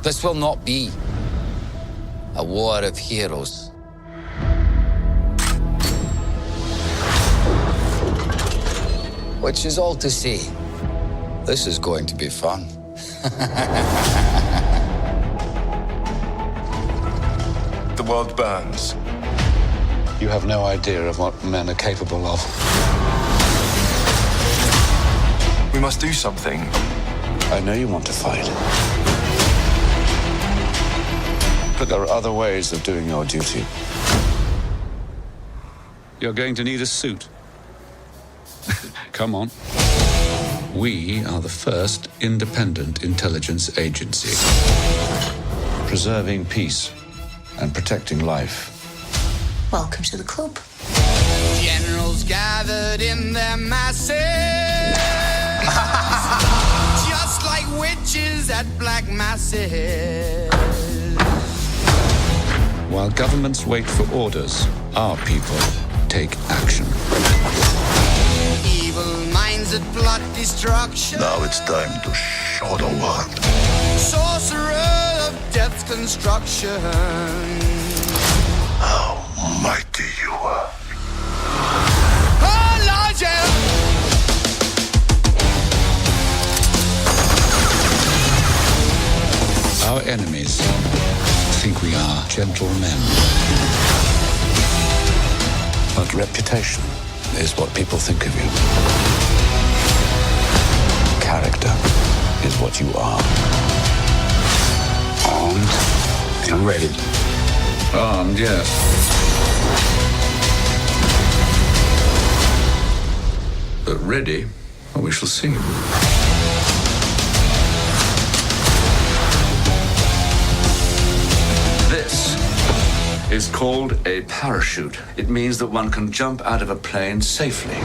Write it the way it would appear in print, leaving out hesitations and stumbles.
This will not be a war of heroes. Which is all to say, this is going to be fun. The world burns. You have no idea of what men are capable of. We must do something. I know you want to fight. But there are other ways of doing your duty. You're going to need a suit. Come on. We are the first independent intelligence agency. Preserving peace and protecting life. Welcome to the club. Generals gathered in their masses, just like witches at black masses. While governments wait for orders, our people take action. Evil minds that plot destruction. Now it's time to show the world. Sorcerer of death's construction. How mighty you are. Oh, Lord, yeah. Our enemies think we are gentle men. But reputation is what people think of you. Character is what you are. Armed and ready. Armed, yes. But ready, well, we shall see. This is called a parachute. It means that one can jump out of a plane safely.